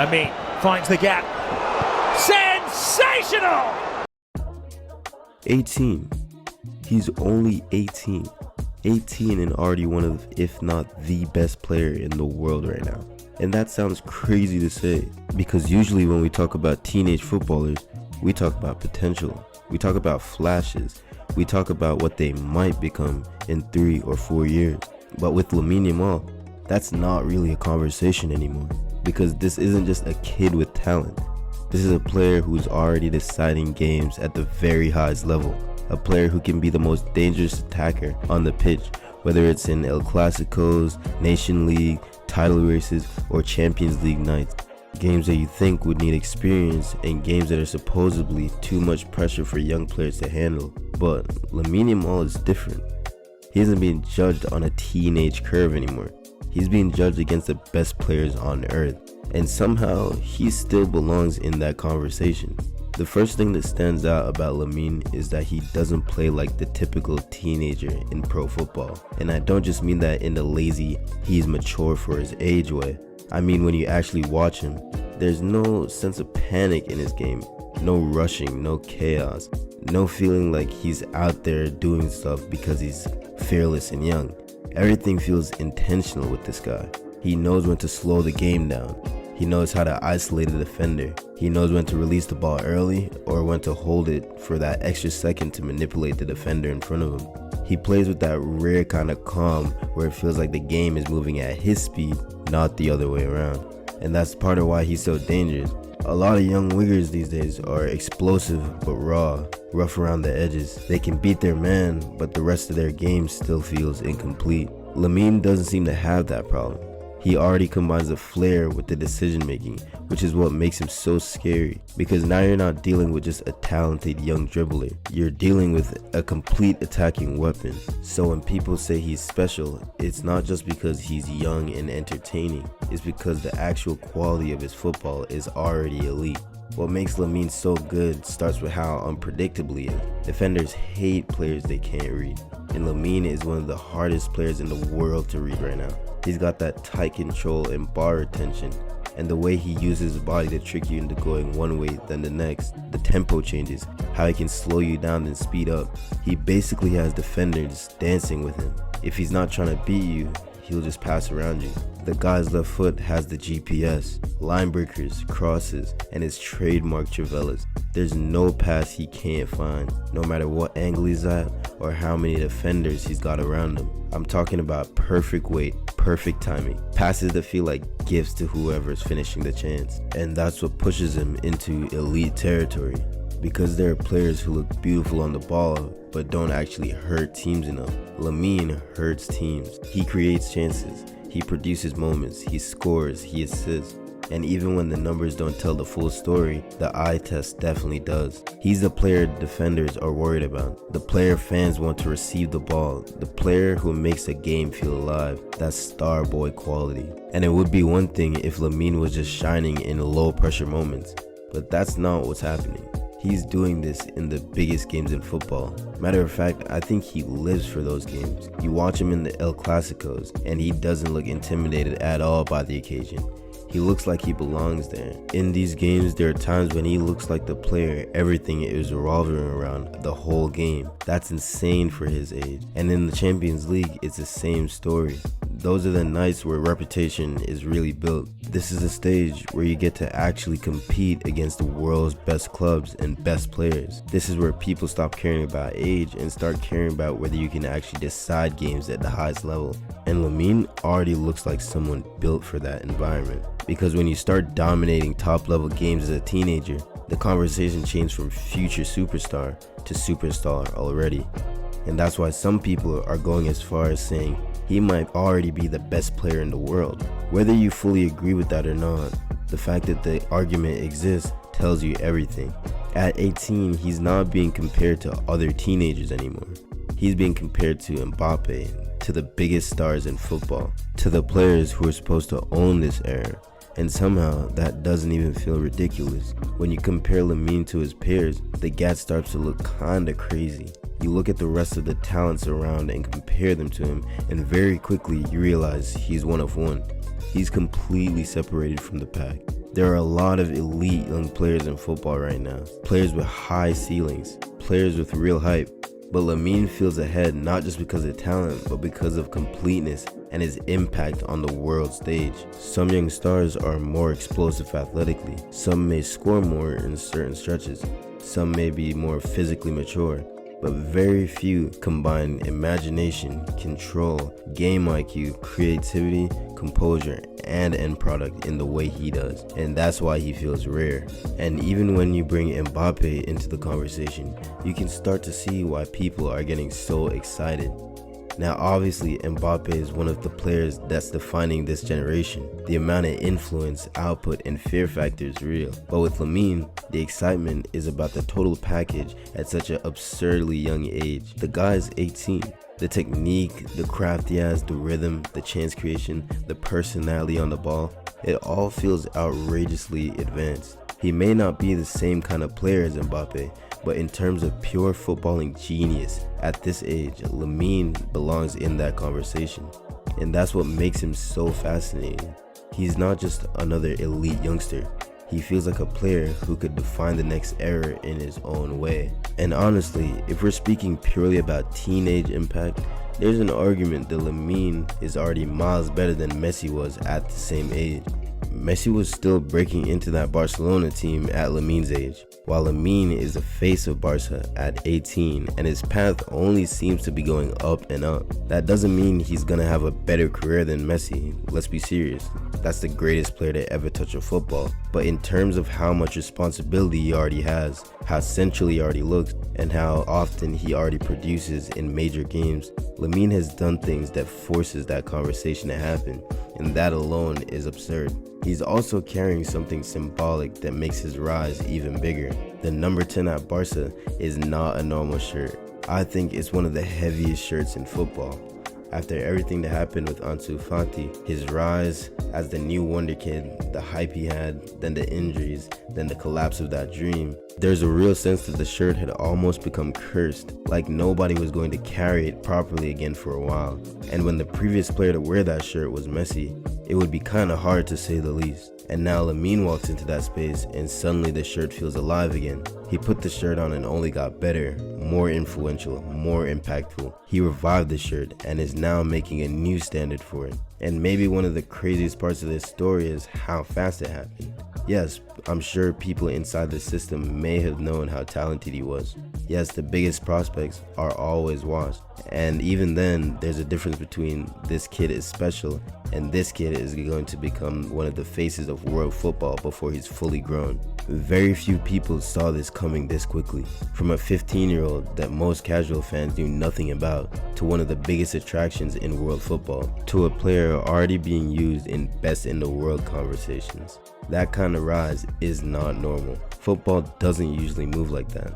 Lamine finds the gap. Sensational! 18. He's only 18. 18 and already one of, if not the best player in the world right now. And that sounds crazy to say, because usually when we talk about teenage footballers, we talk about potential. We talk about flashes. We talk about what they might become in 3 or 4 years. But with Lamine Yamal, that's not really a conversation anymore, because this isn't just a kid with talent. This is a player who's already deciding games at the very highest level. A player who can be the most dangerous attacker on the pitch, whether it's in El Clasicos, Nation League, title races, or Champions League nights. Games that you think would need experience, and games that are supposedly too much pressure for young players to handle. But Lamine Yamal is different. He isn't being judged on a teenage curve anymore. He's being judged against the best players on earth. And somehow, he still belongs in that conversation. The first thing that stands out about Lamine is that he doesn't play like the typical teenager in pro football. And I don't just mean that in the lazy, he's mature for his age way. I mean when you actually watch him, there's no sense of panic in his game. No rushing, no chaos. No feeling like he's out there doing stuff because he's fearless and young. Everything feels intentional with this guy. He knows when to slow the game down. He knows how to isolate a defender. He knows when to release the ball early or when to hold it for that extra second to manipulate the defender in front of him. He plays with that rare kind of calm where it feels like the game is moving at his speed, not the other way around. And that's part of why he's so dangerous. A lot of young wingers these days are explosive but raw, rough around the edges. They can beat their man, but the rest of their game still feels incomplete. Lamine doesn't seem to have that problem. He already combines the flair with the decision making, which is what makes him so scary, because now you're not dealing with just a talented young dribbler, you're dealing with a complete attacking weapon. So when people say he's special, it's not just because he's young and entertaining, it's because the actual quality of his football is already elite. What makes Lamine so good starts with how unpredictable he is. Defenders hate players they can't read, and Lamine is one of the hardest players in the world to read right now. He's got that tight control and bar retention, and the way he uses his body to trick you into going one way then the next. The tempo changes, how he can slow you down then speed up. He basically has defenders dancing with him. If he's not trying to beat you, he'll just pass around you. The guy's left foot has the GPS, line breakers, crosses, and his trademark Trivelas. There's no pass he can't find, no matter what angle he's at or how many defenders he's got around him. I'm talking about perfect weight, perfect timing, passes that feel like gifts to whoever's finishing the chance. And that's what pushes him into elite territory, because there are players who look beautiful on the ball but don't actually hurt teams enough. Lamine hurts teams. He creates chances, he produces moments, he scores, he assists. And even when the numbers don't tell the full story, the eye test definitely does. He's the player defenders are worried about, the player fans want to receive the ball, the player who makes a game feel alive. That's star boy quality. And it would be one thing if Lamine was just shining in low pressure moments, but that's not what's happening. He's doing this in the biggest games in football. Matter of fact, I think he lives for those games. You watch him in the El Clasicos, and he doesn't look intimidated at all by the occasion. He looks like he belongs there. In these games, there are times when he looks like the player everything is revolving around the whole game. That's insane for his age. And in the Champions League, it's the same story. Those are the nights where reputation is really built. This is a stage where you get to actually compete against the world's best clubs and best players. This is where people stop caring about age and start caring about whether you can actually decide games at the highest level. And Lamine already looks like someone built for that environment. Because when you start dominating top level games as a teenager, the conversation changed from future superstar to superstar already. And that's why some people are going as far as saying he might already be the best player in the world. Whether you fully agree with that or not, the fact that the argument exists tells you everything. At 18, he's not being compared to other teenagers anymore. He's being compared to Mbappe, to the biggest stars in football, to the players who are supposed to own this era. And somehow that doesn't even feel ridiculous. When you compare Lamine to his peers, the gap starts to look kinda crazy. You look at the rest of the talents around and compare them to him, and very quickly you realize he's one of one. He's completely separated from the pack. There are a lot of elite young players in football right now, players with high ceilings, players with real hype. But Lamine feels ahead not just because of talent, but because of completeness and his impact on the world stage. Some young stars are more explosive athletically, some may score more in certain stretches, some may be more physically mature, but very few combine imagination, control, game IQ, creativity, composure, and end product in the way he does. And that's why he feels rare. And even when you bring Mbappe into the conversation, you can start to see why people are getting so excited. Now obviously Mbappe is one of the players that's defining this generation. The amount of influence, output, and fear factor is real. But with Lamine, the excitement is about the total package at such an absurdly young age. The guy is 18. The technique, the craft he has, the rhythm, the chance creation, the personality on the ball, it all feels outrageously advanced. He may not be the same kind of player as Mbappe, but in terms of pure footballing genius, at this age, Lamine belongs in that conversation. And that's what makes him so fascinating. He's not just another elite youngster. He feels like a player who could define the next era in his own way. And honestly, if we're speaking purely about teenage impact, there's an argument that Lamine is already miles better than Messi was at the same age. Messi was still breaking into that Barcelona team at Lamine's age, while Lamine is the face of Barca at 18, and his path only seems to be going up and up. That doesn't mean he's gonna have a better career than Messi, let's be serious. That's the greatest player to ever touch a football. But in terms of how much responsibility he already has, how central he already looks, and how often he already produces in major games, Lamine has done things that forces that conversation to happen, and that alone is absurd. He's also carrying something symbolic that makes his rise even bigger. The number 10 at Barca is not a normal shirt. I think it's one of the heaviest shirts in football. After everything that happened with Ansu Fati, his rise as the new wonder kid, the hype he had, then the injuries, then the collapse of that dream, there's a real sense that the shirt had almost become cursed, like nobody was going to carry it properly again for a while. And when the previous player to wear that shirt was Messi, it would be kinda hard to say the least. And now Lamine walks into that space and suddenly the shirt feels alive again. He put the shirt on and only got better, more influential, more impactful. He revived the shirt and is now making a new standard for it. And maybe one of the craziest parts of this story is how fast it happened. Yes, I'm sure people inside the system may have known how talented he was. Yes, the biggest prospects are always watched. And even then, there's a difference between this kid is special and this kid is going to become one of the faces of world football before he's fully grown. Very few people saw this coming this quickly. From a 15-year-old that most casual fans knew nothing about, to one of the biggest attractions in world football, to a player already being used in best in the world conversations. That kind of rise is not normal. Football doesn't usually move like that.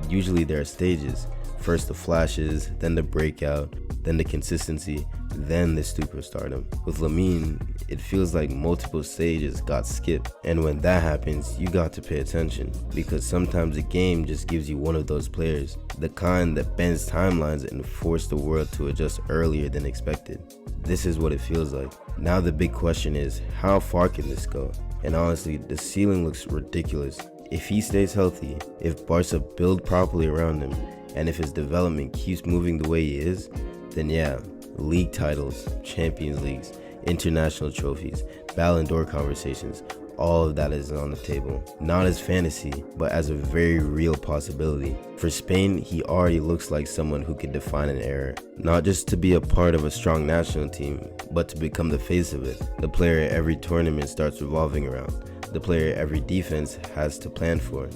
Usually there are stages. First the flashes, then the breakout, then the consistency, then the superstardom. With Lamine, it feels like multiple stages got skipped. And when that happens, you got to pay attention, because sometimes the game just gives you one of those players, the kind that bends timelines and force the world to adjust earlier than expected. This is what it feels like. Now the big question is, how far can this go? And honestly, the ceiling looks ridiculous. If he stays healthy, if Barca build properly around him, and if his development keeps moving the way he is, then yeah, league titles, Champions Leagues, international trophies, Ballon d'Or conversations, all of that is on the table. Not as fantasy, but as a very real possibility. For Spain, he already looks like someone who could define an era. Not just to be a part of a strong national team, but to become the face of it. The player every tournament starts revolving around. The player every defense has to plan for.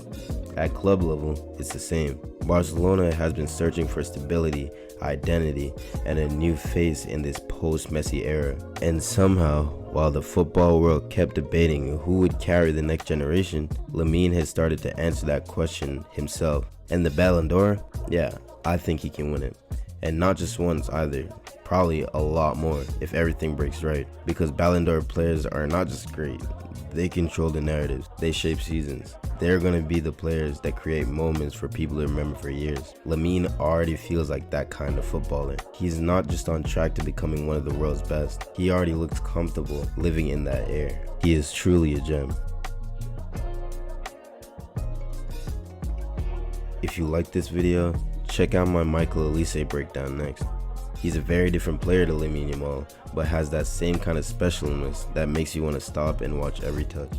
At club level, it's the same. Barcelona has been searching for stability, identity, and a new face in this post-Messi era. And somehow, while the football world kept debating who would carry the next generation, Lamine has started to answer that question himself. And the Ballon d'Or? Yeah, I think he can win it. And not just once either. Probably a lot more if everything breaks right. Because Ballon d'Or players are not just great, they control the narratives, they shape seasons. They're going to be the players that create moments for people to remember for years. Lamine already feels like that kind of footballer. He's not just on track to becoming one of the world's best. He already looks comfortable living in that air. He is truly a gem. If you like this video, check out my Michael Elise breakdown next. He's a very different player to Lamine Yamal, but has that same kind of specialness that makes you want to stop and watch every touch.